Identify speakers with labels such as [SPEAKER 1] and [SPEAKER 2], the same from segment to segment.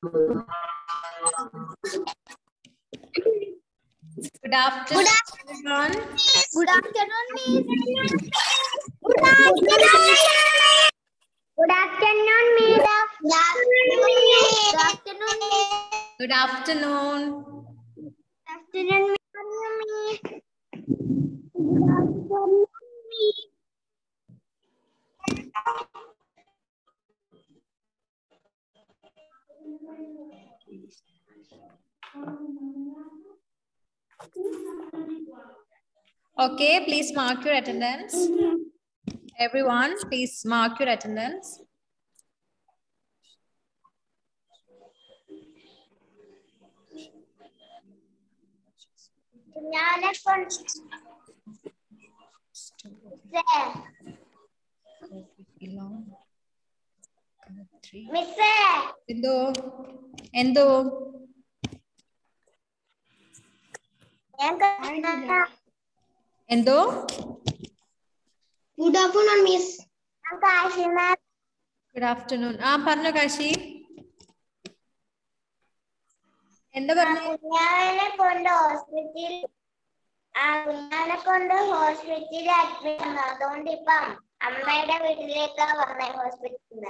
[SPEAKER 1] Good afternoon, everyone.
[SPEAKER 2] Good afternoon, Miss. Good afternoon. Good afternoon, madam. Good afternoon, Miss.
[SPEAKER 1] Good afternoon.
[SPEAKER 2] Good afternoon, Miss. Good afternoon, Miss.
[SPEAKER 1] Okay, please mark your attendance. Everyone, please mark your attendance. എന്തോ എന്തോ
[SPEAKER 2] Good afternoon, Miss.
[SPEAKER 1] Good afternoon. പറഞ്ഞോ കാശി. എന്താ പറഞ്ഞു?
[SPEAKER 2] കുഞ്ഞാനെ കൊണ്ട് ഹോസ്പിറ്റലിൽ admit ആണ്. അതുകൊണ്ട് ഇപ്പം അമ്മയുടെ വീട്ടിലേക്കാ വന്നേ ഹോസ്പിറ്റലിൽ.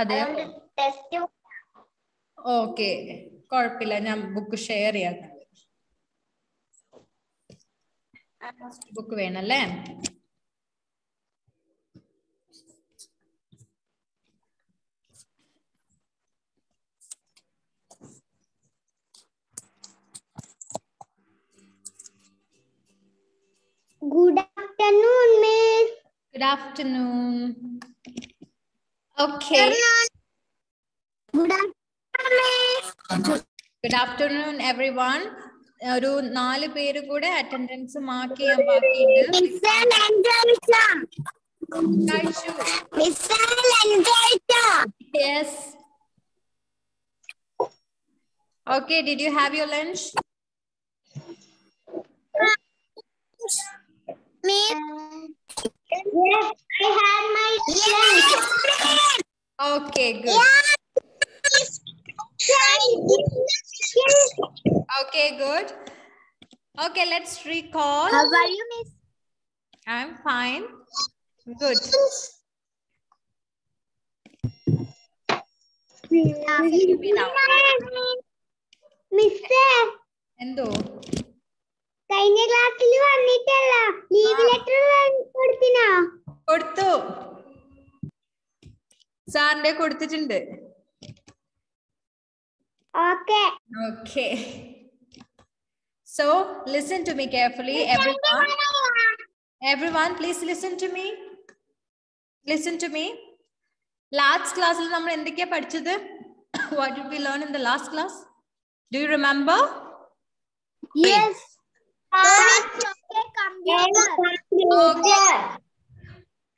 [SPEAKER 1] അതെ,
[SPEAKER 2] ടെസ്റ്റ്.
[SPEAKER 1] ഓക്കെ, കുഴപ്പമില്ല. ഞാൻ ബുക്ക് ഷെയർ ചെയ്യാം. ബുക്ക് വേണല്ലേ?
[SPEAKER 2] Good afternoon, Miss.
[SPEAKER 1] Good afternoon. Okay.
[SPEAKER 2] Good afternoon, Miss.
[SPEAKER 1] Good afternoon, everyone. ഒരു 4 പേര് കൂടെ അറ്റൻഡൻസ് മാർക്ക് ചെയ്യാൻ ബാക്കിയുണ്ട്. Yes. Okay, did you have your lunch?
[SPEAKER 2] Yes, I had my lunch.
[SPEAKER 1] Okay, good. Okay, good. Okay, let's recall.
[SPEAKER 2] How are you, Miss?
[SPEAKER 1] I'm fine. Good.
[SPEAKER 2] Mister.
[SPEAKER 1] എന്തോ
[SPEAKER 2] കഴിഞ്ഞ ക്ലാസ്സിൽ വന്നിട്ടല്ല leave letter കൊടുത്തിനോ?
[SPEAKER 1] കൊടുത്തു. സാറിന്റെ കൊടുത്തിട്ടുണ്ട്.
[SPEAKER 2] Okay.
[SPEAKER 1] Okay. So listen to me carefully, everyone. Everyone, please listen to me. Listen to me. Last class il nammal endikya padichadu? What did we learn in the last class? Do you remember?
[SPEAKER 2] Yes. Parts of a computer.
[SPEAKER 1] Okay.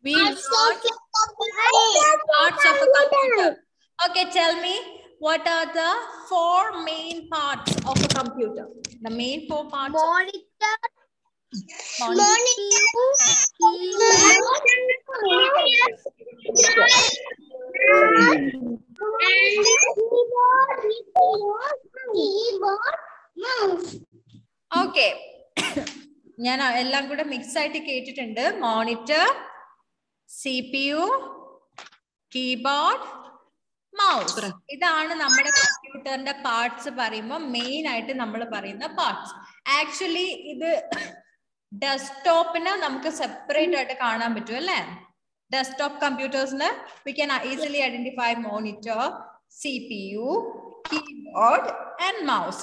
[SPEAKER 1] We learned parts of a computer. Okay, tell me, what are the 4 main parts of a computer? The main 4 parts.
[SPEAKER 2] Monitor.
[SPEAKER 1] Okay, ഞാൻ എല്ലാം കൂടെ mix ആയിട്ട് കേട്ടിട്ടുണ്ട്. Monitor, CPU, keyboard, mouse. ഇതാണ് നമ്മുടെ കമ്പ്യൂട്ടറിന്റെ parts പറയുമ്പോൾ main ആയിട്ട് നമ്മൾ പറയുന്ന പാർട്സ്. ആക്ച്വലി ഇത് ഡെസ്ക്ടോപ്പിന് നമുക്ക് സെപ്പറേറ്റ് ആയിട്ട് കാണാൻ പറ്റും അല്ലേ? ഡെസ്ക്ടോപ്പ് കമ്പ്യൂട്ടേഴ്സിന് we can easily identify monitor, CPU, keyboard and mouse.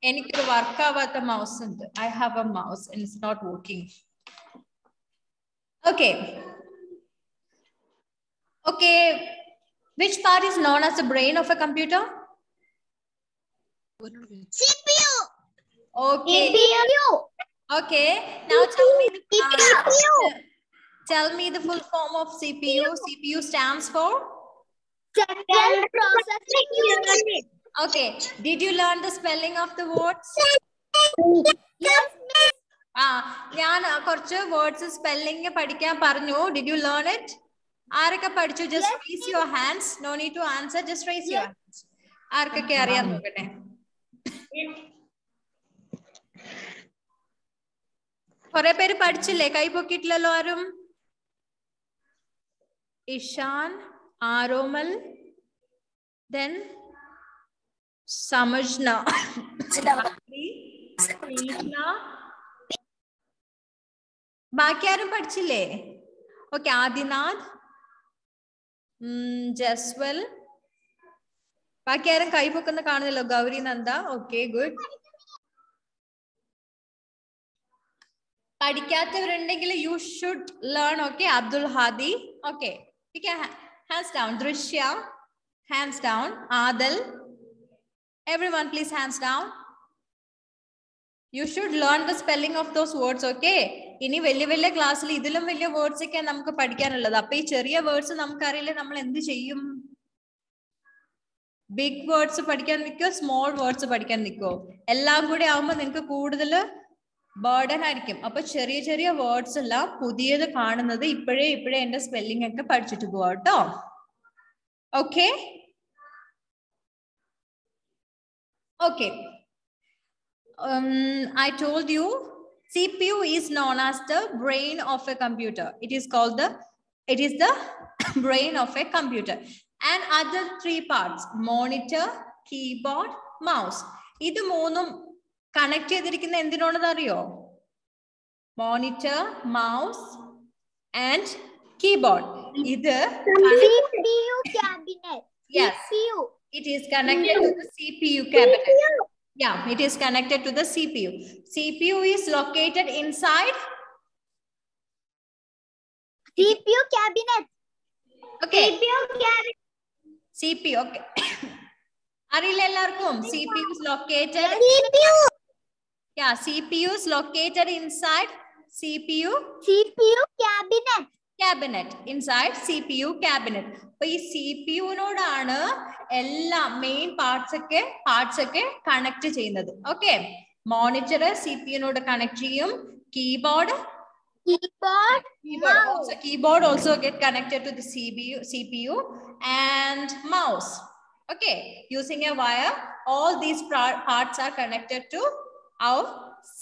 [SPEAKER 1] എനിക്കൊരു വർക്ക് ആവാത്ത മൗസ് ഉണ്ട്. I have a mouse and it's not working. Okay. Okay. Which part is known as the brain of a computer?
[SPEAKER 2] CPU.
[SPEAKER 1] Okay.
[SPEAKER 2] CPU.
[SPEAKER 1] Okay. Now tell me the full form of CPU. CPU stands for?
[SPEAKER 2] Central Processing Unit.
[SPEAKER 1] Okay. Did you learn the spelling of the words?
[SPEAKER 2] Yes, Miss.
[SPEAKER 1] ഞാൻ കുറച്ച് words spelling പഠിക്കാൻ പറഞ്ഞു. Did you learn it? ആരൊക്കെ പഠിച്ചു? Just raise your hands. No need to answer. Just raise your hands. ആർക്കൊക്കെ അറിയാൻ നോക്കട്ടെ. കുറെ പേര് പഠിച്ചില്ലേ? കൈ പൊക്കിയിട്ടില്ലല്ലോ ആരും. ഇഷാൻ, ആരോമൽ, then Samajna, ബാക്കി ആരും പഠിച്ചില്ലേ? ഓക്കെ, ആദിനാഥ്, ജസ്വൽ, ബാക്കി ആരും കൈ പൊക്കുന്ന കാണുന്നല്ലോ. Gauri Nanda, okay good. പഠിക്കാത്തവരുണ്ടെങ്കിൽ you should learn. Okay, Abdul Hadi, okay, hands down. Drishya, hands down. Adal, everyone please hands down. You should learn the spelling of those words, okay? ഇനി വലിയ വലിയ ക്ലാസ്സിൽ ഇതിലും വലിയ വേർഡ്സ് ഒക്കെ നമുക്ക് പഠിക്കാനുള്ളത്. അപ്പൊ ഈ ചെറിയ വേർഡ്സ് നമുക്കറിയില്ല, നമ്മൾ എന്ത് ചെയ്യും? ബിഗ് വേർഡ്സ് പഠിക്കാൻ നിൽക്കോ, സ്മോൾ വേർഡ്സ് പഠിക്കാൻ നിൽക്കോ? എല്ലാം കൂടി ആവുമ്പോൾ നിങ്ങൾക്ക് കൂടുതൽ ബർഡൻ ആയിരിക്കും. അപ്പൊ ചെറിയ ചെറിയ വേർഡ്സ് എല്ലാം പുതിയത് കാണുന്നത് ഇപ്പോഴേ എന്റെ സ്പെല്ലിംഗ് ഒക്കെ പഠിച്ചിട്ട് പോവാ കേട്ടോ. Okay okay. I told you CPU is known as the brain of a computer. It is the brain of a computer. And other three parts, monitor, keyboard, mouse. ഇത് മൂന്നും കണക്ട് ചെയ്തിരിക്കുന്ന എന്തിനോണെന്ന് അറിയോ? Monitor, mouse and keyboard. ഇത്
[SPEAKER 2] CPU cabinet.
[SPEAKER 1] Yes.
[SPEAKER 2] CPU.
[SPEAKER 1] It is connected to the CPU cabinet. Yeah, it is connected to the CPU. CPU is located inside
[SPEAKER 2] CPU cabinet.
[SPEAKER 1] Okay.
[SPEAKER 2] CPU cabinet.
[SPEAKER 1] CPU, okay. അറിയില്ല എല്ലാവർക്കും? CPU is located.
[SPEAKER 2] CPU.
[SPEAKER 1] Yeah, CPU is located inside CPU
[SPEAKER 2] cabinet.
[SPEAKER 1] Inside CPU cabinet. അപ്പൊ ഈ CPU നോടാണ് എല്ലാ main parts ഒക്കെ connect ചെയ്യുന്നത്. Okay, monitor CPU നോട് connect ചെയ്യും. Keyboard also get connected to the CPU and mouse. Okay, using a wire, all these parts are connected to our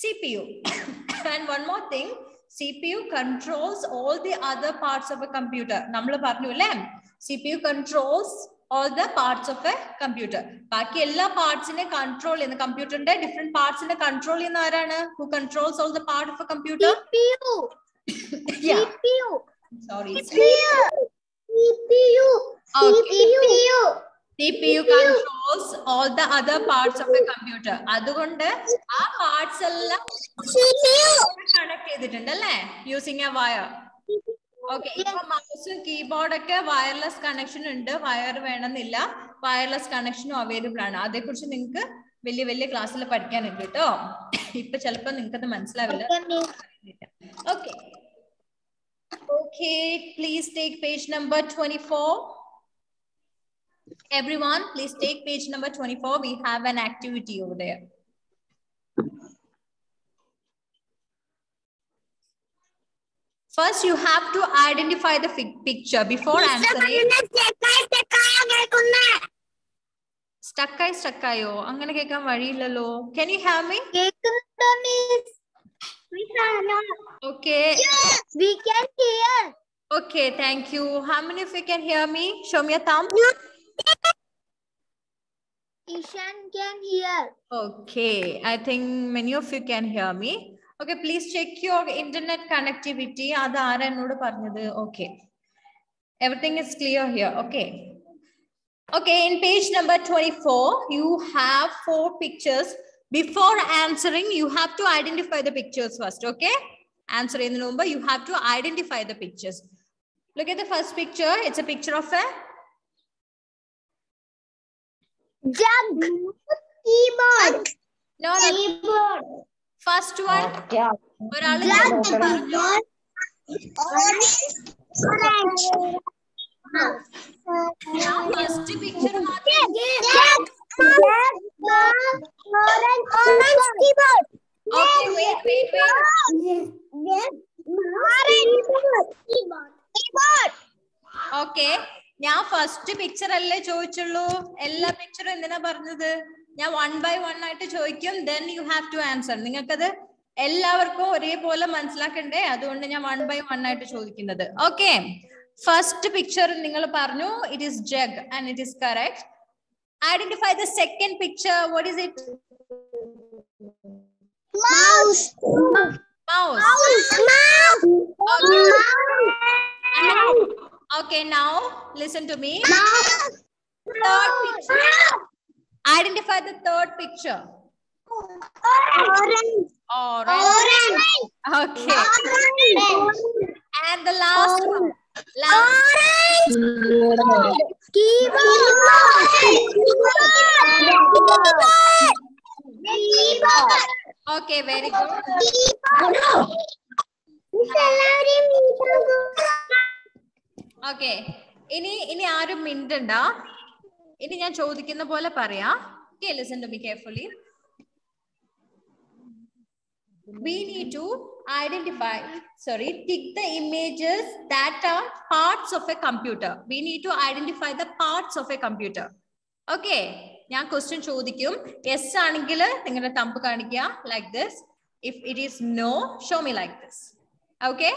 [SPEAKER 1] CPU. And one more thing, CPU controls all the other parts of a computer. Nammal parnu alle, CPU controls all the parts of a computer. Baaki ella parts ine control in the computer inde different parts ine control cheyna aarana? Who controls all the part of a computer?
[SPEAKER 2] CPU.
[SPEAKER 1] Yeah.
[SPEAKER 2] CPU.
[SPEAKER 1] Sorry.
[SPEAKER 2] CPU.
[SPEAKER 1] Okay.
[SPEAKER 2] CPU.
[SPEAKER 1] CPU controls all the other parts of a computer. അതുകൊണ്ട് ആ parts എല്ലാം connect ചെയ്തിട്ടുണ്ട് അല്ലേ, using A wire. Okay, ഇപ്പൊ മൗസും keyboard ഒക്കെ wireless connection ഉണ്ട്. Wire വേണമെന്നില്ല, wireless കണക്ഷനും അവൈലബിൾ ആണ്. അതേക്കുറിച്ച് നിങ്ങൾക്ക് വലിയ വലിയ ക്ലാസ്സിൽ പഠിക്കാനുണ്ട് കേട്ടോ. ഇപ്പൊ ചിലപ്പോ നിങ്ങൾക്ക് അത് മനസ്സിലാവില്ല. Okay okay, please take page number 24. Everyone, please take page number 24. We have an activity over there. First, you have to identify the picture before answering. Stuck ayo. Angane kekkan variyillalo. Can you hear me? Okay.
[SPEAKER 2] Yes, we can hear.
[SPEAKER 1] Okay, thank you. How many of you can hear me? Show me a thumb.
[SPEAKER 2] Ishan can hear.
[SPEAKER 1] Okay, I think many of you can hear me. Okay, please check your internet connectivity. Adara ennodu parnathu. Okay, everything is clear here. Okay. Okay, in page number 24, you have 4 pictures. Before answering, you have to identify the pictures first. Okay, answer in the number. You have to identify the pictures. Look at the first picture. It's a picture of a
[SPEAKER 2] Jug. Keyboard.
[SPEAKER 1] no.
[SPEAKER 2] Keyboard.
[SPEAKER 1] First one.
[SPEAKER 2] Jug. Orange.
[SPEAKER 1] Now first picture.
[SPEAKER 2] Jug. Orange keyboard.
[SPEAKER 1] Okay, wait.
[SPEAKER 2] Orange keyboard.
[SPEAKER 1] Okay. ഞാൻ first picture അല്ലേ ചോദിച്ചുള്ളൂ. എല്ലാ picture എന്തിനാ പറഞ്ഞത്? ഞാൻ 1 by 1 ആയിട്ട് ചോദിക്കും, then you have to answer. നിങ്ങൾക്കത് എല്ലാവർക്കും ഒരേപോലെ മനസ്സിലാക്കണ്ടേ? അതുകൊണ്ട് ഞാൻ 1 by 1 ആയിട്ട് ചോദിക്കുന്നത്. Okay. First picture നിങ്ങൾ പറഞ്ഞു, it is jug and it is correct. Identify the second picture. What is it?
[SPEAKER 2] Mouse.
[SPEAKER 1] Mouse. Okay, now listen to me. Third picture. Identify the third picture. Orange. Okay. And the last one. Okay, very good. Okay. ഇനി ആരും മിണ്ടണ്ട. ഇനി ഞാൻ ചോദിക്കുന്ന പോലെ പറയാം. Okay, listen to me carefully. We need to tick the images that are parts of a computer. We need to identify the parts of a computer. Okay. ഞാൻ question ചോദിക്കും. Yes ആണെങ്കിൽ നിങ്ങളുടെ thumb കാണിക്കുക like this. If it is no, show me like this. Okay?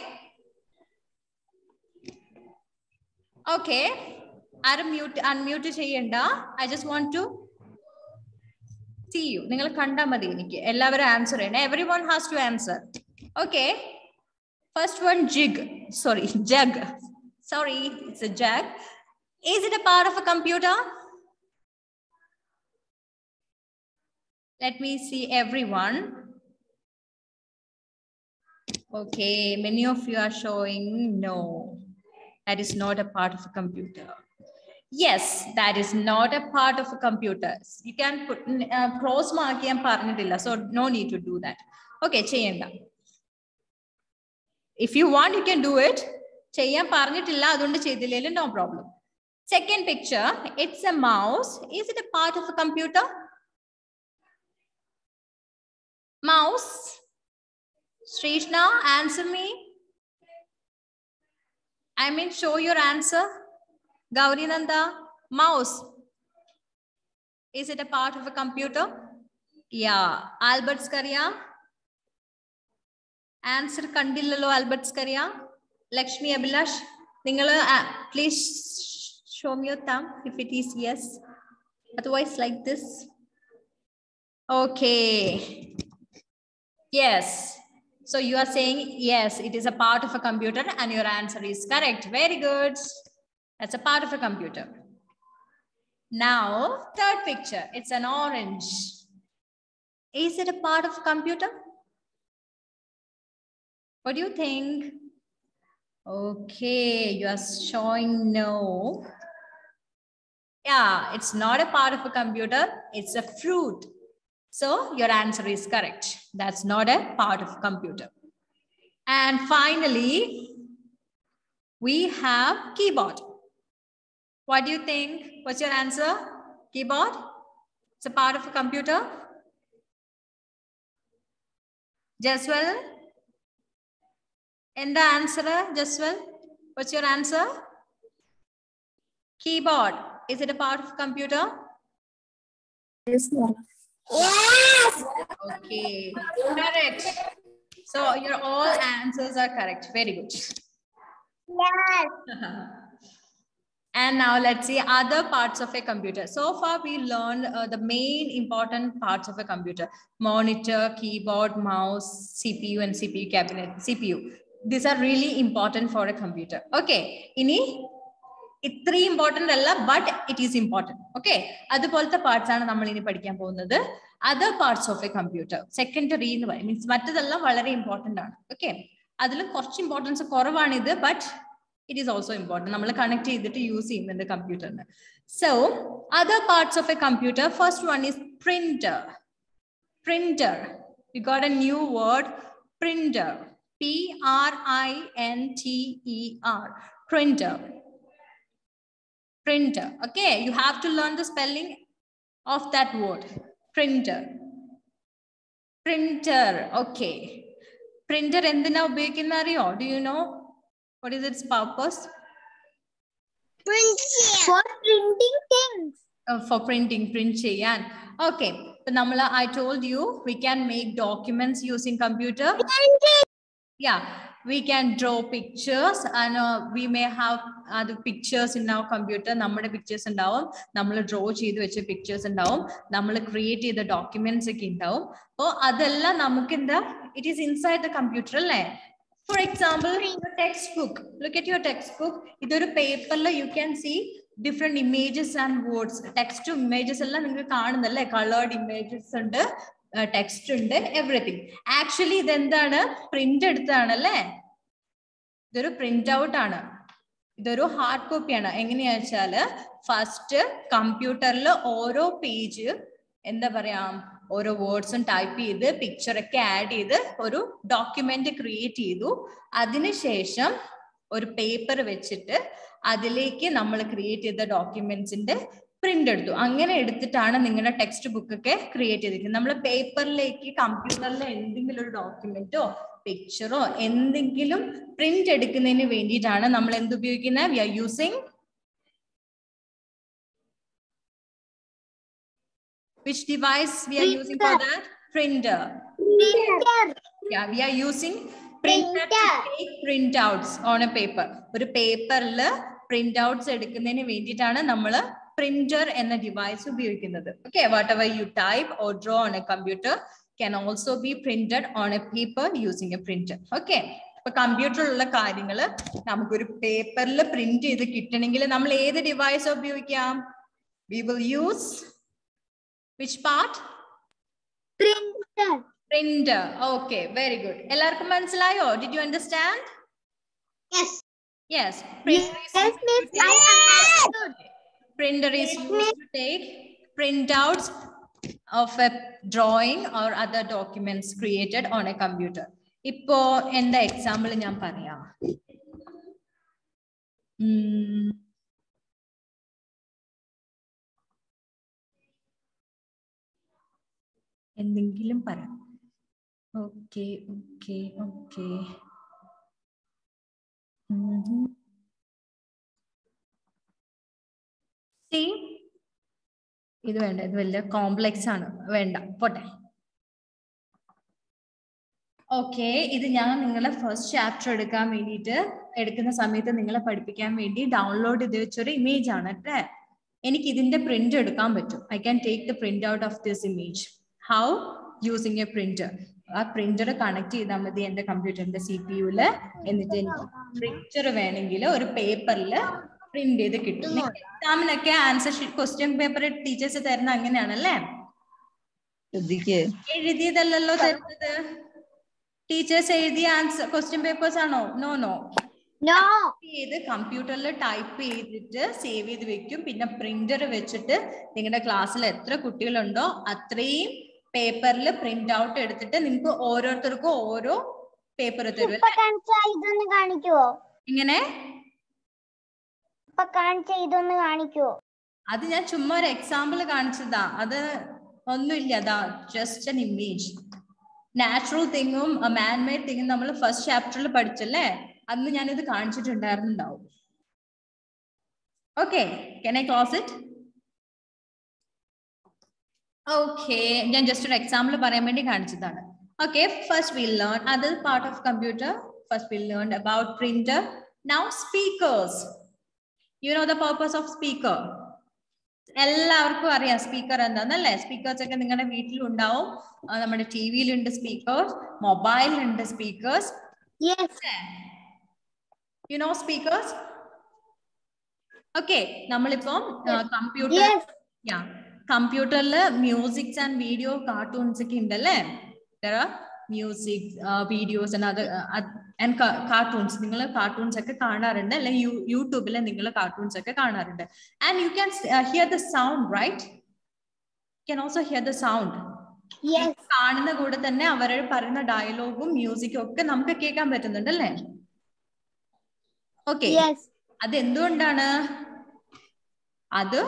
[SPEAKER 1] Okay. ആരും unmute ചെയ്യണ്ട. I just want to see you. നിങ്ങൾ കണ്ടാൽ മതി എനിക്ക്. എല്ലാവരും ആൻസർ ചെയ്യണം. Everyone has to answer. Okay. First one, jug. Sorry, it's a jug. Is it a part of a computer? Let me see everyone. Okay, many of you are showing no. That is not a part of a computer. Yes, that is not a part of a computer. You can put cross mark and parnadilla, so no need to do that. Okay, cheyenda. If you want, you can do it. Cheyan parnadilla, adonde cheyidillele, no problem. Second picture, it's a mouse. Is it a part of a computer? Mouse. Srishna, answer me. I mean, show your answer. Gauri Nanda, mouse. Is it a part of a computer? Yeah. Albert's Karya. Answer Kandilalo Albert's Karya. Lakshmi Abhilash. Please show me your thumb if it is yes. Otherwise, like this. Okay. Yes. So you are saying yes, it is a part of a computer and your answer is correct. Very good. That's a part of a computer. Now, third picture. It's an orange. Is it a part of a computer? What do you think? Okay, you are showing no. Yeah, it's not a part of a computer. It's a fruit. So your answer is correct. That's not a part of a computer. And finally, we have keyboard. What do you think? What's your answer? Keyboard? It's a part of a computer? Jaswal? And the answer, Jaswal? What's your answer? Keyboard. Is it a part of a computer?
[SPEAKER 2] Yes, ma'am.
[SPEAKER 1] Yes. Okay. Correct. So your all answers are correct. Very good.
[SPEAKER 2] Yes.
[SPEAKER 1] And now let's see other parts of a computer. So far we learned the main important parts of a computer: monitor, keyboard, mouse, CPU and CPU cabinet. CPU. These are really important for a computer. Okay. Ini it's three important alla, but it is important. Okay. Other parts are other parts of a computer. Secondary means very important. Okay. That's importance but it is also important. We connect it to use in the computer. So other parts of a computer, first one is printer. Printer. We got a new word, printer. P-R-I-N-T-E-R. Printer. Printer. Okay, you have to learn the spelling of that word. Printer. Printer. Okay. Printer endina ubhayikkunna ariyo? Do you know what is its purpose?
[SPEAKER 2] Printing. For printing things.
[SPEAKER 1] For printing, print cheyan. Okay. I told you we can make documents using computer. Yeah, we can draw pictures and we may have other pictures in our computer. Nammade pictures undavum, nammal draw cheyidu vecha pictures undavum, nammal create cheyda documents okke undavum. So adella namukku inda it is inside the computer alle. For example, your textbook. Look at your textbook. Idoru paper la you can see different images and words. Text to images alla ningalku kaanunalle, colored images und text ഉണ്ട്, everything. Actually ഇതെന്താണ്, print എടുത്താണല്ലേ, ഇതൊരു print out ആണ്, ഇതൊരു hard copy ആണ്. എങ്ങനെയാ വെച്ചാല് first കമ്പ്യൂട്ടറിൽ ഓരോ പേജ് എന്താ പറയാ ഓരോ വേർഡ്സും ടൈപ്പ് ചെയ്ത് പിക്ചർ ഒക്കെ ആഡ് ചെയ്ത് ഒരു ഡോക്യുമെന്റ് ക്രിയേറ്റ് ചെയ്തു. അതിനുശേഷം ഒരു പേപ്പർ വെച്ചിട്ട് അതിലേക്ക് നമ്മൾ ക്രിയേറ്റ് ചെയ്ത ഡോക്യുമെന്റ്സിന്റെ പ്രിന്റ് എടുത്തു. അങ്ങനെ എടുത്തിട്ടാണ് നിങ്ങളുടെ ടെക്സ്റ്റ് ബുക്ക് ഒക്കെ ക്രിയേറ്റ് ചെയ്തിരിക്കുന്നത്. നമ്മൾ പേപ്പറിലേക്ക് കമ്പ്യൂട്ടറിൽ എന്തെങ്കിലും ഒരു ഡോക്യുമെന്റോ പിക്ചറോ എന്തെങ്കിലും പ്രിന്റ് എടുക്കുന്നതിന് വേണ്ടിയിട്ടാണ് നമ്മൾ എന്ത് ഉപയോഗിക്കുന്നത്? We are using which device we are using for that? Printer. Yeah, we are using printer to take printouts on a paper. ഒരു പേപ്പറിൽ പ്രിന്റ് ഔട്ട്സ് എടുക്കുന്നതിന് വേണ്ടിയിട്ടാണ് നമ്മൾ printer എന്ന ഡിവൈസ് ഉപയോഗിക്കുന്നത്. Okay, whatever you type or draw on a computer can also be printed on a paper using a printer. Okay, ഇപ്പൊ കമ്പ്യൂട്ടറിലുള്ള കാര്യങ്ങൾ നമുക്കൊരു പേപ്പറിൽ പ്രിന്റ് ചെയ്ത് കിട്ടണമെങ്കിൽ നമ്മൾ ഏത് ഡിവൈസ് ഉപയോഗിക്കാം? We will use which part?
[SPEAKER 2] Printer.
[SPEAKER 1] Printer. Okay, very good. എല്ലാവർക്കും മനസ്സിലായോ? Did you understand?
[SPEAKER 2] Yes.
[SPEAKER 1] Yes. Printer is
[SPEAKER 2] Yes, Miss. I understood.
[SPEAKER 1] Printer is used to take printouts of a drawing or other documents created on a computer. ഇപ്പോ എന്താ example ഞാൻ പറയാം. എന്തെങ്കിലും പറയാം. Okay okay okay. ഇത് വേണ്ട, ഇത് വലിയ കോംപ്ലെക്സ് ആണ്, വേണ്ട, പോട്ടെ. ഓക്കെ, ഇത് ഞാൻ നിങ്ങളെ ഫസ്റ്റ് ചാപ്റ്റർ എടുക്കാൻ വേണ്ടിയിട്ട് എടുക്കുന്ന സമയത്ത് നിങ്ങളെ പഠിപ്പിക്കാൻ വേണ്ടി ഡൗൺലോഡ് ചെയ്ത് വെച്ചൊരു ഇമേജ് ആണ് അല്ലേ. എനിക്ക് ഇതിന്റെ പ്രിന്റ് എടുക്കാൻ പറ്റും. I can take the print out of this image. How? Using A printer. ആ പ്രിന്റർ കണക്ട് ചെയ്താൽ മതി എന്റെ കമ്പ്യൂട്ടറിന്റെ CPU-ല്. എന്നിട്ട് എനിക്ക് പിക്ചർ വേണമെങ്കിൽ ഒരു പേപ്പറിൽ പ്രിന്റ് ചെയ്ത് കിട്ടും. എക്സാമിനൊക്കെ answer sheet question paper teachers തരുന്ന അങ്ങനെയാണല്ലേ? എഴുതിയതല്ലോ തരുന്നത്. ടീച്ചേഴ്സ് എഴുതിയ ആൻസർ ക്വസ്റ്റ്യൻ പേപ്പേഴ്സ് ആണോ? No no. ചെയ്ത് കമ്പ്യൂട്ടറിൽ ടൈപ്പ് ചെയ്തിട്ട് സേവ് ചെയ്ത് വെക്കും. പിന്നെ പ്രിന്റർ വെച്ചിട്ട് നിങ്ങളുടെ ക്ലാസ്സിൽ എത്ര കുട്ടികളുണ്ടോ അത്രയും പേപ്പറിൽ പ്രിന്റ് ഔട്ട് എടുത്തിട്ട് നിങ്ങൾക്ക് ഓരോരുത്തർക്കും ഓരോ പേപ്പർ തരും. ഇങ്ങനെ അത് ഞാൻ ചുമ്മാ ഒരു എക്സാമ്പിൾ കാണിച്ചതാ. അത് ഒന്നുമില്ല, അതാ ജസ്റ്റ് an ഇമേജ്. നാച്ചുറൽ തിങ്ങും മാൻ മെയ്ഡ് തിങ്ങും നമ്മൾ ഫസ്റ്റ് ചാപ്റ്ററിൽ പഠിച്ചല്ലേ, അന്ന് ഞാനിത് കാണിച്ചിട്ടുണ്ടായിരുന്നുണ്ടാവും. Okay, can I close it? Okay, ഞാൻ ജസ്റ്റ് ഒരു എക്സാമ്പിൾ പറയാൻ വേണ്ടി കാണിച്ചതാണ്. Okay, first we'll learn other part of computer. First we'll learn about printer. Now speakers. You know the purpose of speaker? എല്ലാവർക്കും അറിയാം സ്പീക്കർ എന്താന്നല്ലേ? സ്പീക്കേഴ്സ് ഒക്കെ നിങ്ങളുടെ വീട്ടിലുണ്ടാവും. നമ്മുടെ ടിവിയിലുണ്ട് സ്പീക്കേഴ്സ്, മൊബൈലിലുണ്ട് speakers. You know speakers? Okay, നമ്മളിപ്പം കമ്പ്യൂട്ടറിൽ മ്യൂസിക്സ് ആൻഡ് വീഡിയോ കാർട്ടൂൺസ് ഒക്കെ ഉണ്ടല്ലേ? There are music, videos and other and cartoons. നിങ്ങൾ കാർട്ടൂൺസ് ഒക്കെ കാണാറുണ്ട് അല്ലെ? യൂട്യൂബിൽ നിങ്ങൾ കാർട്ടൂൺസ് ഒക്കെ കാണാറുണ്ട്. And you can hear the sound, right? You can also hear the sound.
[SPEAKER 2] Yes.
[SPEAKER 1] കാണുന്ന കൂടെ തന്നെ അവർ പറയുന്ന ഡയലോഗും മ്യൂസിക്കും ഒക്കെ നമുക്ക് കേൾക്കാൻ പറ്റുന്നുണ്ട് അല്ലേ? ഓക്കെ, അത് എന്തുകൊണ്ടാണ്? അത്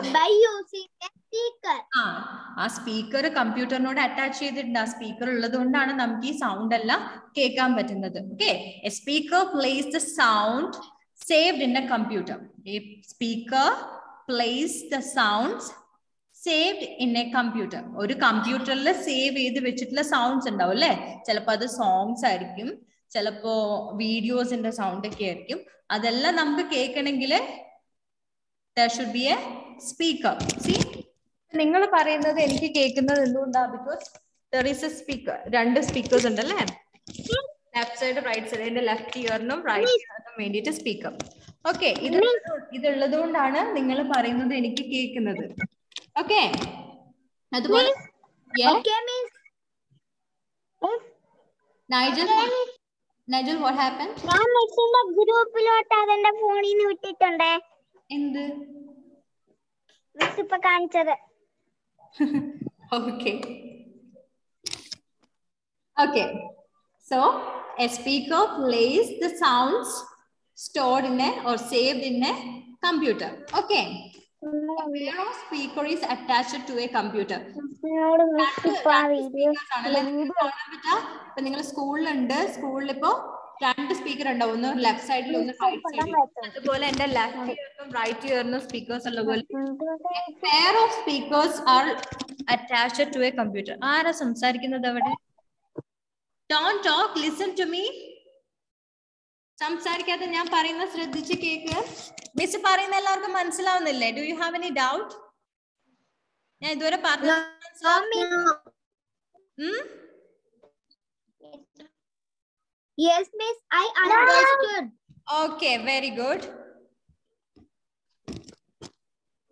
[SPEAKER 1] ആ സ്പീക്കർ കമ്പ്യൂട്ടറിനോട് അറ്റാച്ച് ചെയ്തിട്ടുണ്ട്. ആ സ്പീക്കർ ഉള്ളത് കൊണ്ടാണ് നമുക്ക് ഈ സൗണ്ട് എല്ലാം കേൾക്കാൻ പറ്റുന്നത്. Okay, A speaker place the sound saved in A computer. A speaker place the sounds saved in A computer. ഒരു കമ്പ്യൂട്ടറിൽ സേവ് ചെയ്ത് വെച്ചിട്ടുള്ള സൗണ്ട്സ് ഉണ്ടാവും അല്ലെ. ചിലപ്പോൾ അത് സോങ്സ് ആയിരിക്കും, ചിലപ്പോ വീഡിയോസിന്റെ സൗണ്ട് ഒക്കെ ആയിരിക്കും. അതെല്ലാം നമുക്ക് കേൾക്കണമെങ്കിൽ there should be a speaker. See, നിങ്ങൾ പറയുന്നത് എനിക്ക് കേൾക്കുന്നത് എന്തുകൊണ്ടാ? Because there is a speaker. രണ്ട് സ്പീക്കേഴ്സ് ഉണ്ട് അല്ലേ, ലെഫ്റ്റ് സൈഡ് റൈറ്റ് സൈഡ്. എന്റെ ലെഫ്റ്റ് ഇയറിനും റൈറ്റ് ഇയറിനും വേണ്ടിയിട്ട് സ്പീക്കർ. ഓക്കെ, ഇതുള്ളത് കൊണ്ടാണ് നിങ്ങൾ പറയുന്നത് എനിക്ക് കേൾക്കുന്നത്. ഓക്കെ, അതുപോലെ നൈജൽ what happened?
[SPEAKER 2] ഞാൻ മിസ്സിന്റെ ഗ്രൂപ്പിലോട്ട് അതെന്റെ ഫോണിൽ നിന്ന് വിട്ടിട്ടുണ്ടേ.
[SPEAKER 1] എന്ത്?
[SPEAKER 2] മിസ് ഇപ്പൊ കാണിച്ചത്.
[SPEAKER 1] Okay, so a speaker plays the sounds stored in a or saved in a computer. Okay, a pair of speaker is attached to a computer. ഇപ്പൊ നിങ്ങൾ സ്കൂളിലുണ്ട്, സ്കൂളിൽ ഇപ്പോ രണ്ട് സ്പീക്കർ ഉണ്ടാവും, ഒന്ന് ലെഫ്റ്റ് സൈഡിൽ ഒന്ന് റൈറ്റ് സൈഡിൽ. അതുപോലെ എന്റെ ലെഫ്റ്റ് ഇയറിനും റൈറ്റ് ഇയറിനും സ്പീക്കേഴ്സ് ഉള്ള പോലെ pair of speakers are attached to a computer. ആരാ സംസാരിക്കുന്നത് അവിടെ? Don't talk, listen to me. സംസാരിക്കാതെ ഞാൻ പറയുന്ന ശ്രദ്ധിച്ച് കേക്ക്. മിസ് പറയുന്ന എല്ലാവർക്കും മനസ്സിലാവുന്നില്ലേ? Do you have any doubt? ഞാൻ ഇതുവരെ പറഞ്ഞു.
[SPEAKER 2] Yes, miss, I understood.
[SPEAKER 1] Okay, very good.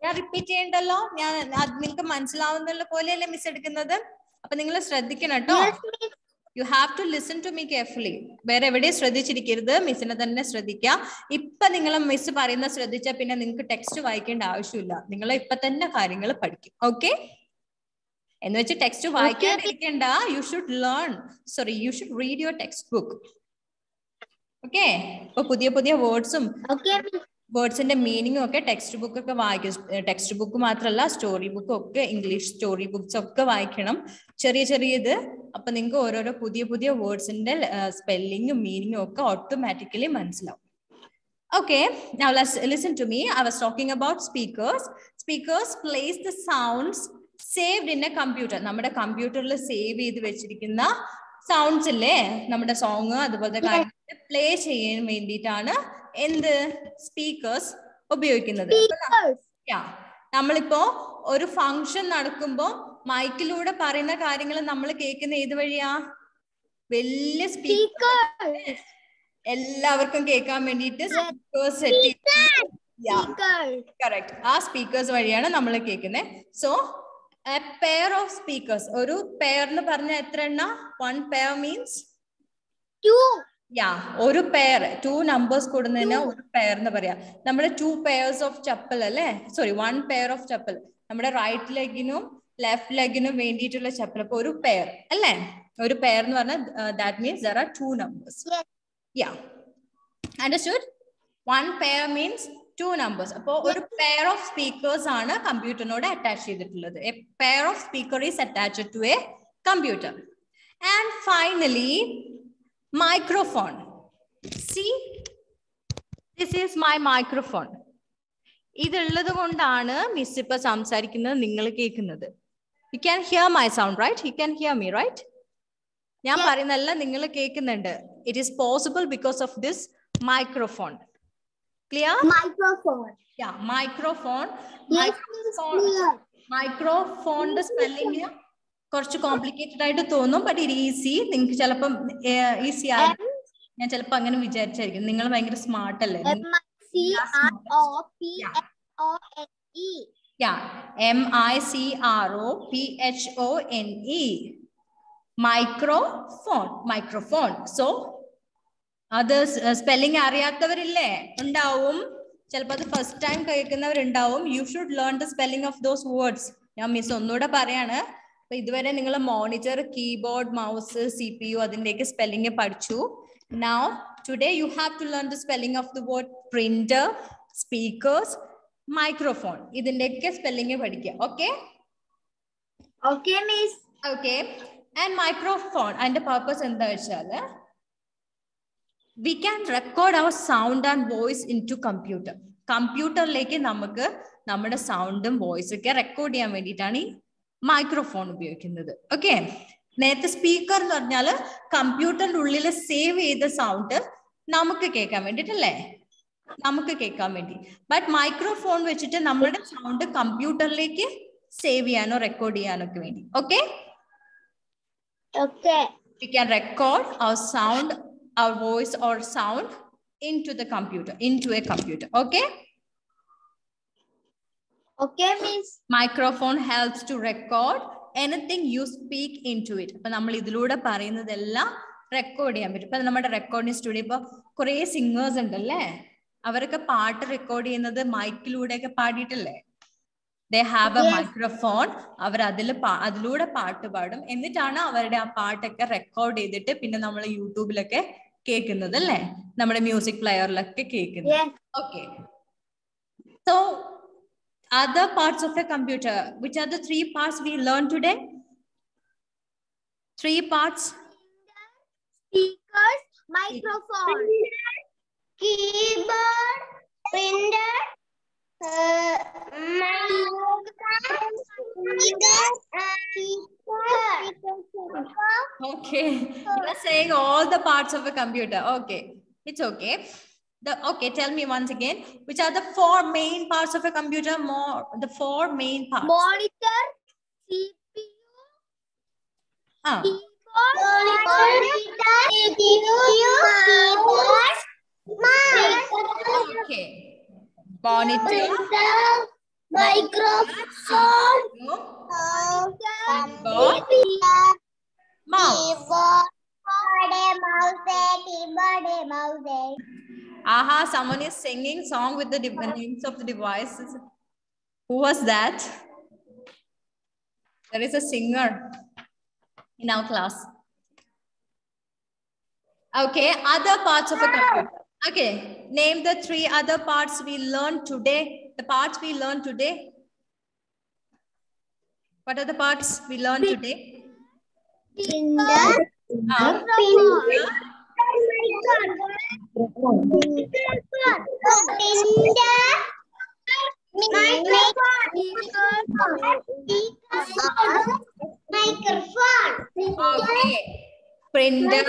[SPEAKER 1] ഞാൻ റിപ്പീറ്റ് ചെയ്യണ്ടല്ലോ, ഞാൻ നിങ്ങൾക്ക് മനസ്സിലാവുന്ന പോലെയല്ലേ മിസ് എടുക്കുന്നത്. അപ്പൊ നിങ്ങൾ ശ്രദ്ധിക്കണം കേട്ടോ. You have to listen to me carefully. വേറെ എവിടെയും ശ്രദ്ധിച്ചിരിക്കരുത്, മിസ്സിനെ തന്നെ ശ്രദ്ധിക്കാം. ഇപ്പൊ നിങ്ങൾ മിസ് പറയുന്ന ശ്രദ്ധിച്ചാൽ പിന്നെ നിങ്ങൾക്ക് ടെക്സ്റ്റ് വായിക്കേണ്ട ആവശ്യമില്ല. നിങ്ങൾ ഇപ്പൊ തന്നെ കാര്യങ്ങൾ പഠിക്കും. ഓക്കെ, എന്ന് വെച്ച് ടെക്സ്റ്റ് വായിക്കാണ്ടിരിക്കേണ്ട. You should learn, sorry, you should read your text book. Okay, ഇപ്പൊ പുതിയ പുതിയ വേർഡ്സും വേർഡ്സിന്റെ മീനിങ്ങും ഒക്കെ ടെക്സ്റ്റ് ബുക്ക് ഒക്കെ വായിക്കും. ടെക്സ്റ്റ് ബുക്ക് മാത്രമല്ല, സ്റ്റോറി ബുക്ക് ഒക്കെ, ഇംഗ്ലീഷ് സ്റ്റോറി ബുക്സ് ഒക്കെ വായിക്കണം, ചെറിയ ചെറിയത്. അപ്പൊ നിങ്ങൾക്ക് ഓരോരോ പുതിയ പുതിയ വേർഡ്സിന്റെ സ്പെല്ലിങ്ങും മീനിങ്ങും ഒക്കെ ഓട്ടോമാറ്റിക്കലി മനസ്സിലാവും. Okay, now let's listen to me. I was talking about speakers. Speakers plays the sounds saved in a computer. നമ്മുടെ കമ്പ്യൂട്ടറിൽ സേവ് ചെയ്ത് വെച്ചിരിക്കുന്ന സൗണ്ട്സ് ഇല്ലേ, നമ്മുടെ സോങ് അതുപോലത്തെ കാര്യങ്ങൾ പ്ലേ ചെയ്യാൻ വേണ്ടിയിട്ടാണ് എന്ത് സ്പീക്കേഴ്സ് ഉപയോഗിക്കുന്നത്. നമ്മളിപ്പോ ഒരു ഫംഗ്ഷൻ നടക്കുമ്പോ മൈക്കിലൂടെ പറയുന്ന കാര്യങ്ങൾ നമ്മൾ കേൾക്കുന്ന ഏത് വഴിയാ? വലിയ സ്പീക്കർ, എല്ലാവർക്കും കേൾക്കാൻ വേണ്ടിയിട്ട് സ്പീക്കേഴ്സ് സെറ്റ് ചെയ്ത്, കറക്റ്റ്, ആ സ്പീക്കേഴ്സ് വഴിയാണ് നമ്മൾ കേൾക്കുന്നത്. So a pair of speakers, ഒരു പെയർ എന്ന് പറഞ്ഞാൽ എത്ര എണ്ണ? one pair means
[SPEAKER 2] 2.
[SPEAKER 1] ഒരു പെയർ, 2 നമ്പേഴ്സ് കൂടുന്നതിന് ഒരു പെയർ എന്ന് പറയാം. നമ്മുടെ 2 pairs of ചപ്പൽ അല്ലെ, സോറി 1 pair of ചപ്പൽ, നമ്മുടെ റൈറ്റ് ലെഗിനും ലെഫ്റ്റ് ലെഗിനും വേണ്ടിയിട്ടുള്ള ചപ്പൽ. അപ്പൊ ഒരു പെയർ അല്ലേ, ഒരു പെയർ എന്ന് പറഞ്ഞാൽ that means there are 2 numbers. Yeah, understood? 1 pair means 2 numbers. അപ്പൊ ഒരു പെയർ ഓഫ് സ്പീക്കേഴ്സ് ആണ് കമ്പ്യൂട്ടറിനോട് അറ്റാച്ച് ചെയ്തിട്ടുള്ളത്. A pair of speaker is attached to a computer. And finally microphone. See, this is my microphone. ഇതുള്ളത് കൊണ്ടാണ് miss ഇപ്പൊ സംസാരിക്കുന്നത് നിങ്ങൾ കേൾക്കുന്നത്. You can hear my sound, right? You can hear me, right? ഞാൻ പറയുന്നതെല്ലാം നിങ്ങൾ കേൾക്കുന്നുണ്ട്. It is possible because of this microphone. Clear?
[SPEAKER 2] Microphone.
[SPEAKER 1] Yeah, microphone.
[SPEAKER 2] Yes,
[SPEAKER 1] Microphone the spelling കുറച്ച് കോംപ്ലിക്കേറ്റഡ് ആയിട്ട് തോന്നും, ബട്ട് ഇറ്റ് ഈസി. നിങ്ങൾക്ക് ചിലപ്പം ഈസി ആയി, ഞാൻ ചിലപ്പോ അങ്ങനെ വിചാരിച്ചായിരിക്കും. നിങ്ങൾ ഭയങ്കര സ്മാർട്ട് അല്ലേ? MICROPHONE, microphone, microphone. സോ അത് സ്പെല്ലിംഗ് അറിയാത്തവരില്ലേ ഉണ്ടാവും, ചിലപ്പോൾ അത് ഫസ്റ്റ് ടൈം കേൾക്കുന്നവരുണ്ടാവും. You should learn the spelling of those words. ഞാൻ മിസ് ഒന്നുകൂടെ പറയാണ്. അപ്പൊ ഇതുവരെ നിങ്ങൾ മോണിറ്റർ, കീബോർഡ്, മൗസ്, CPU അതിന്റെയൊക്കെ സ്പെല്ലിംഗ് പഠിച്ചു. Now today you have to learn the spelling of the word printer, speakers, microphone. ഇതിന്റെയൊക്കെ സ്പെല്ലിംഗ് പഠിക്കുക. Okay?
[SPEAKER 2] Okay, miss.
[SPEAKER 1] Okay. And microphone അതിന്റെ പർപ്പസ് എന്താ വെച്ചാല്, we can record our sound and voice into computer. കമ്പ്യൂട്ടറിലേക്ക് നമുക്ക് നമ്മുടെ സൗണ്ടും വോയിസും ഒക്കെ റെക്കോർഡ് ചെയ്യാൻ വേണ്ടിയിട്ടാണ് ഈ മൈക്രോഫോൺ ഉപയോഗിക്കുന്നത്. ഓക്കെ, നേരത്തെ സ്പീക്കർ എന്ന് പറഞ്ഞാൽ കമ്പ്യൂട്ടറിന്റെ ഉള്ളിൽ സേവ് ചെയ്ത സൗണ്ട് നമുക്ക് കേൾക്കാൻ വേണ്ടിട്ടല്ലേ, നമുക്ക് കേൾക്കാൻ വേണ്ടി. ബട്ട് മൈക്രോഫോൺ വെച്ചിട്ട് നമ്മുടെ സൗണ്ട് കമ്പ്യൂട്ടറിലേക്ക് സേവ് ചെയ്യാനോ റെക്കോർഡ് ചെയ്യാനോ ഒക്കെ വേണ്ടി. Okay, we can record our sound, our voice or sound into the computer, into a computer. Okay,
[SPEAKER 2] Miss.
[SPEAKER 1] Microphone helps to record anything you speak into it. അപ്പൊ നമ്മൾ ഇതിലൂടെ പറയുന്നതെല്ലാം റെക്കോർഡ് ചെയ്യാൻ പറ്റും. ഇപ്പൊ നമ്മുടെ റെക്കോർഡിംഗ് സ്റ്റുഡിയോ ഇപ്പൊ കുറെ സിംഗേഴ്സ് ഉണ്ടല്ലേ, അവരൊക്കെ പാട്ട് റെക്കോർഡ് ചെയ്യുന്നത് മൈക്കിലൂടെയൊക്കെ പാടിയിട്ടല്ലേ. They have a microphone. അവർ അതിലൂടെ പാട്ട് പാടും, എന്നിട്ടാണ് അവരുടെ ആ പാട്ടൊക്കെ റെക്കോർഡ് ചെയ്തിട്ട് പിന്നെ നമ്മൾ യൂട്യൂബിലൊക്കെ കേൾക്കുന്നത് അല്ലേ, നമ്മുടെ മ്യൂസിക് പ്ലെയറിലൊക്കെ കേൾക്കുന്നത്. Okay, so other parts of a computer, which are the 3 parts we learned today? 3 parts.
[SPEAKER 2] Speakers, microphone, keyboard, printer,
[SPEAKER 1] Okay, you are saying all the parts of a computer. Okay, it's okay. Okay, tell me once again, which are the 4 main parts of a computer? The 4 main parts.
[SPEAKER 2] Monitor, CPU, keyboard,
[SPEAKER 1] okay. Monitor,
[SPEAKER 2] microphone,
[SPEAKER 1] mouse.
[SPEAKER 2] Mouse.
[SPEAKER 1] Aha, someone is singing song with the names of the devices. Who was that? There is a singer in our class. Okay, other parts of a computer. Okay, name the 3 other parts we learned today. The parts we learned today. What are the parts we learned today? Printer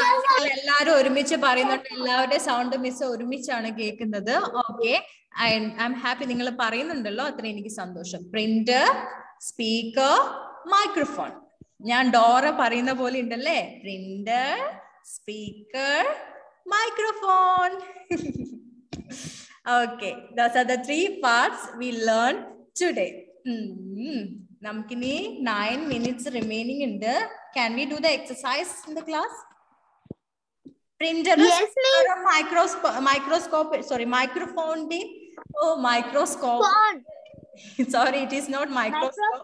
[SPEAKER 1] എല്ലാരും ഒരുമിച്ച് പറയുന്നുണ്ട്, എല്ലാവരുടെ sound miss ഒരുമിച്ചാണ് കേൾക്കുന്നത്. Okay, I am happy, നിങ്ങൾ പറയുന്നുണ്ടല്ലോ, അത്ര എനിക്ക് സന്തോഷം. Printer, speaker, microphone. ഞാൻ ഡോറ പറയുന്ന പോലെ ഉണ്ടല്ലേ, printer, speaker, microphone. Okay, those are the 3 parts we learned today. Namkini 9 minutes remaining in the. Can we do the exercise in the class? Printer,
[SPEAKER 2] yes,
[SPEAKER 1] microscope, sorry, microphone. Oh, microscope. Sorry, it is not microscope.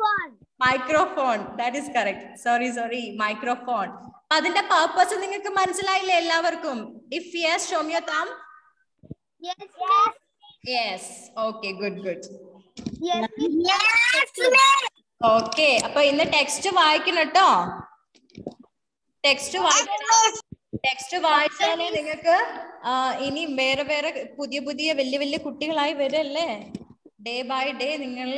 [SPEAKER 1] Microphone, that is correct. Sorry, microphone. അതിന്റെ purpose നിങ്ങൾക്ക് മനസ്സിലായില്ലേ എല്ലാവർക്കും? If yes, show me your thumb. Yes. Okay, good.
[SPEAKER 2] Yes.
[SPEAKER 1] Okay, അപ്പൊ ഇന്ന് text വായിക്കണം കേട്ടോ. Text വായിച്ചാലേ നിങ്ങൾക്ക് ഇനി വേറെ പുതിയ വലിയ കുട്ടികളായി വരല്ലേ. ഡേ ബൈ ഡേ നിങ്ങൾ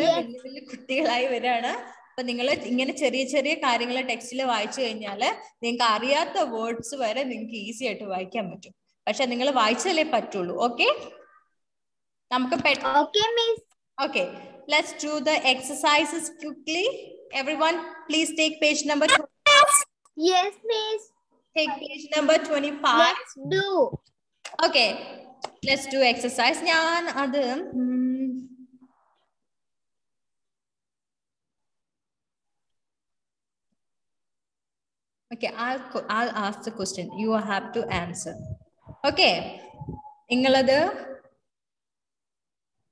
[SPEAKER 1] വലിയ കുട്ടികളായി വരാണ്. അപ്പൊ നിങ്ങൾ ഇങ്ങനെ ചെറിയ കാര്യങ്ങൾ ടെക്സ്റ്റിൽ വായിച്ചു കഴിഞ്ഞാൽ നിങ്ങൾക്ക് അറിയാത്ത വേർഡ്സ് വരെ നിങ്ങൾക്ക് ഈസി ആയിട്ട് വായിക്കാൻ പറ്റും. പക്ഷെ നിങ്ങൾ വായിച്ചാലേ പറ്റുള്ളൂ. ഓക്കെ, നമുക്ക് okay, let's do the exercises quickly. Everyone, please take page number 25.
[SPEAKER 2] Yes, miss.
[SPEAKER 1] Take page number 25.
[SPEAKER 2] Let's do.
[SPEAKER 1] Okay, let's do exercise. ഞാൻ അത് okay, I'll ask the question. You have to answer. Okay, ingaladu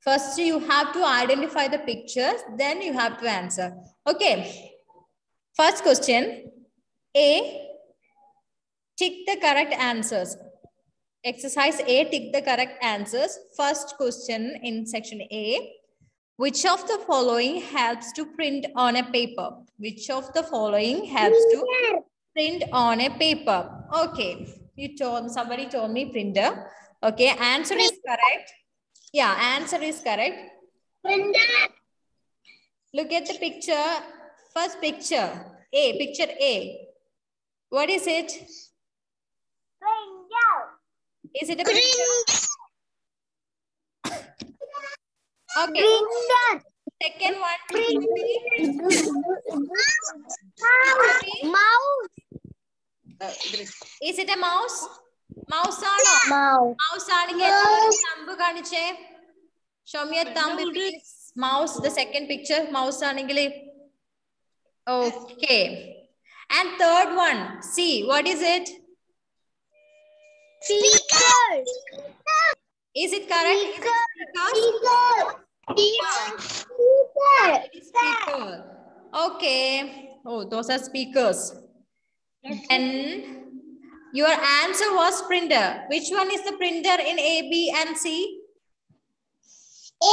[SPEAKER 1] first you have to identify the pictures, then you have to answer. Okay, first question. A, tick the correct answers. Exercise A, tick the correct answers. First question in section A. Which of the following helps to print on a paper? Which of the following helps to print on a paper? Okay, somebody told me printer. Okay, answer is correct. Yeah, answer is correct.
[SPEAKER 2] Printer.
[SPEAKER 1] Look at the picture. First picture. A. Picture A. What is it?
[SPEAKER 2] Printer.
[SPEAKER 1] Is it a printer? Okay.
[SPEAKER 2] Printer.
[SPEAKER 1] Second one. Picture B.
[SPEAKER 2] Mouse.
[SPEAKER 1] Is it a mouse? Mouse ano?
[SPEAKER 2] Mouse.
[SPEAKER 1] Mouse aanengil thumb kaaniche. Show me a thumb please. Mouse, the second picture. Mouse aanengil. Okay. And third one. C. What is it?
[SPEAKER 2] Speaker.
[SPEAKER 1] Is it correct? Is it speakers?
[SPEAKER 2] Speaker.
[SPEAKER 1] Speaker. Okay. Oh, those are speakers. And your answer was printer. Which one is the printer in A, B, and C? A.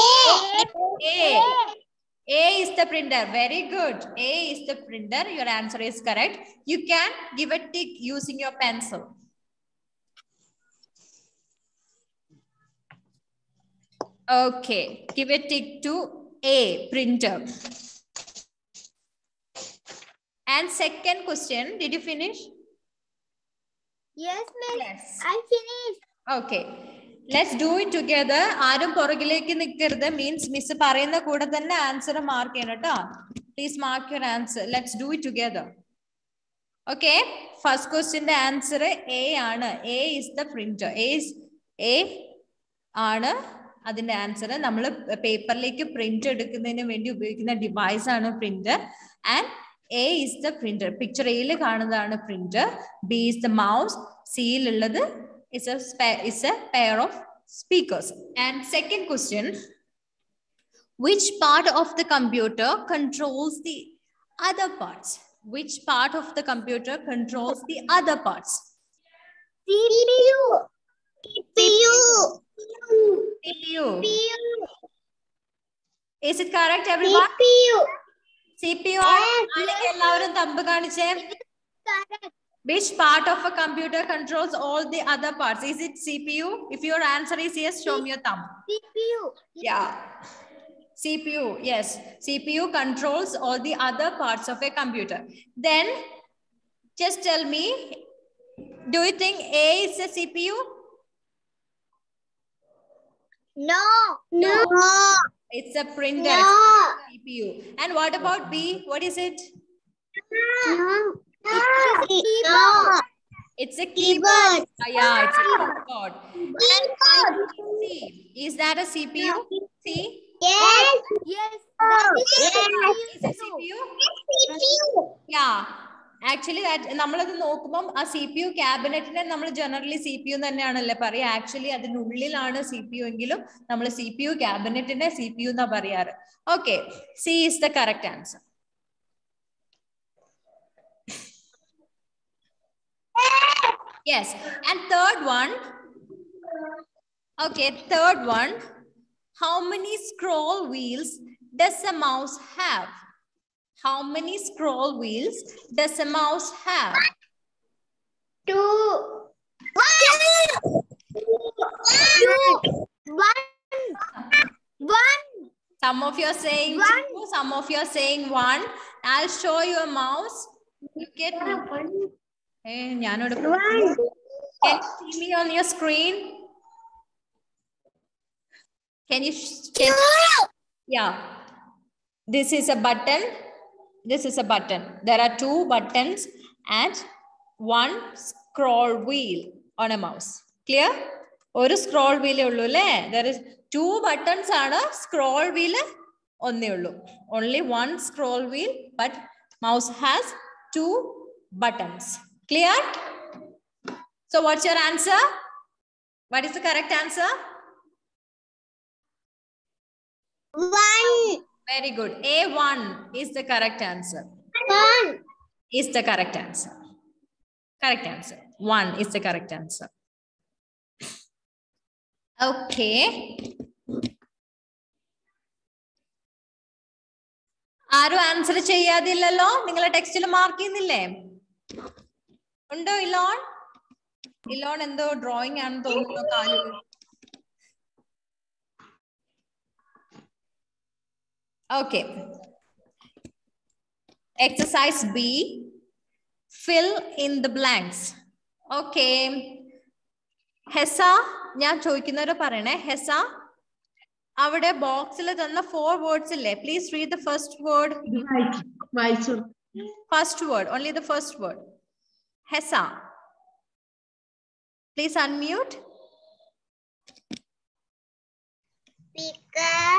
[SPEAKER 1] A is the printer. Very good. A is the printer. Your answer is correct. You can give a tick using your pencil. Okay. Give a tick to A, printer. And second question, did you finish?
[SPEAKER 2] Yes, miss.
[SPEAKER 1] Yes.
[SPEAKER 2] I finished.
[SPEAKER 1] Okay. Let's do it together. Aarum poragilekku nikkarudhu means miss parayunna kuda thanne answer mark cheyanam ട്ടോ. Please mark your answer. Let's do it together. Okay. First question the answer A aanu. A is the printer. A aanu adinte answer. നമ്മൾ പേപ്പറിലേക്ക് print എടുക്കുന്നതിന് വേണ്ടി ഉപയോഗിക്കുന്ന device ആണ് printer. And A is the printer. Picture A il കാണുന്നതാണ് printer. B is the mouse. C il ഉള്ളത് is a pair of speakers. And second question, which part of the computer controls the other parts? Which part of the computer controls the other parts?
[SPEAKER 2] CPU. CPU.
[SPEAKER 1] CPU. Is it correct, everyone?
[SPEAKER 2] CPU.
[SPEAKER 1] CPU. എല്ലാവരും thumb കാണിച്ചേ. Which part of a computer controls all the other parts? Is it CPU? If your answer is yes, show me your thumb.
[SPEAKER 2] CPU.
[SPEAKER 1] Yeah. CPU, yes. CPU controls all the other parts of a computer. Then, just tell me, do you think A is a CPU?
[SPEAKER 2] No. No.
[SPEAKER 1] It's a printer.
[SPEAKER 2] No.
[SPEAKER 1] CPU. And what about B? What is it?
[SPEAKER 2] No. No.
[SPEAKER 1] It's a keyboard. Yeah, it's a keyboard. And C, is that a CPU? C?
[SPEAKER 2] Yes. Yes.
[SPEAKER 1] Is it CPU? Yeah. Actually, നമ്മളത് നോക്കുമ്പോൾ ആ CPU ക്യാബിനറ്റിനെ നമ്മൾ generally CPU തന്നെയാണല്ലേ പറയാ. Actually അതിനുള്ളിലാണ് CPU എങ്കിലും നമ്മൾ CPU ക്യാബിനറ്റിനെ CPU എന്നാ പറയാറ്. Okay, C is the correct answer. Yes. And third one. Okay, third one. How many scroll wheels does a mouse have? How many scroll wheels does a mouse have?
[SPEAKER 2] 2. 1.
[SPEAKER 1] Some of you are saying 2, some of you are saying 1. I'll show you a mouse. Look at me. Hey, can you see me on your screen? Can you? Yeah. This is a button. This is a button. There are 2 buttons and 1 scroll wheel on a mouse. Clear? One scroll wheel ullu le. There is 2 buttons aanu, scroll wheel onne ullu. Only 1 scroll wheel, but mouse has 2 buttons. Clear? So what's your answer? What is the correct answer?
[SPEAKER 2] 1.
[SPEAKER 1] Very good. A1 is the correct answer.
[SPEAKER 2] 1.
[SPEAKER 1] Is the correct answer. Correct answer. 1 is the correct answer. Okay. ആരും answer ചെയ്യാതില്ലല്ലോ. നിങ്ങളെ ടെക്സ്റ്റിൽ mark ചെയ്യുന്നില്ലേ? ഉണ്ടോ Elon? Elon എന്തോ drawing ആണെന്ന് തോന്നുന്നു കാലിൽ. Okay. Exercise B. Fill in the blanks. Okay. Hessa, ഞാൻ ചോദിക്കുന്നവരെ പറയണേ. Hessa, അവിടെ ബോക്സിൽ തന്ന 4 words ഇല്ലേ? Please read the first word. First word, only the first word. Hessa. Please unmute.
[SPEAKER 2] Speaker.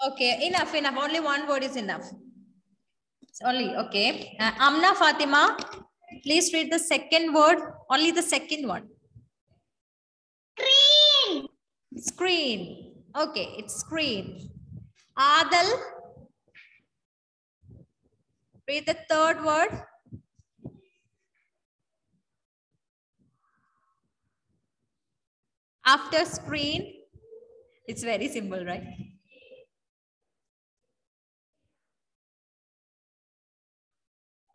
[SPEAKER 1] Okay, enough. Only one word is enough. It's only, okay. Amna Fatima, please read the second word. Only the second one.
[SPEAKER 2] Screen.
[SPEAKER 1] Screen. Okay, it's screen. Adal, read the third word. After screen, it's very simple, right?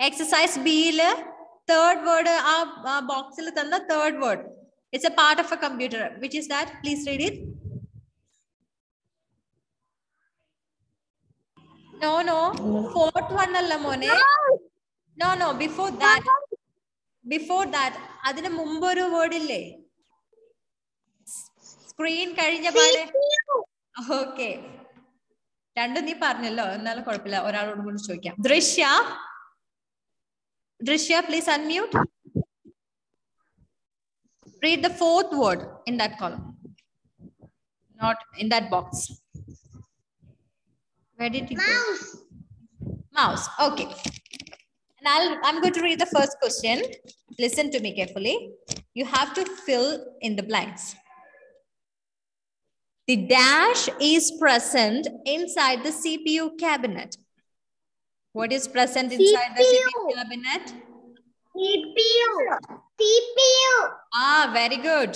[SPEAKER 1] Exercise B, third word, box, the third word. It's a part of a computer. Which is that? Please read it. No. Fourth one, No. Before that. Adine mumboru word ille. Screen കഴിഞ്ഞ പാടെ. Okay. രണ്ടും നീ പറഞ്ഞല്ലോ, എന്നാലും കുഴപ്പമില്ല, ഒരാളോട് കൂടി ചോദിക്കാം. Drishya, please unmute. Read the fourth word in that column. Not in that box. Where did it go? Mouse. Okay. And I'm going to read the first question. Listen to me carefully. You have to fill in the blanks. The dash is present inside the CPU cabinet. What is present inside the CPU cabinet?
[SPEAKER 2] CPU.
[SPEAKER 1] Ah, very good.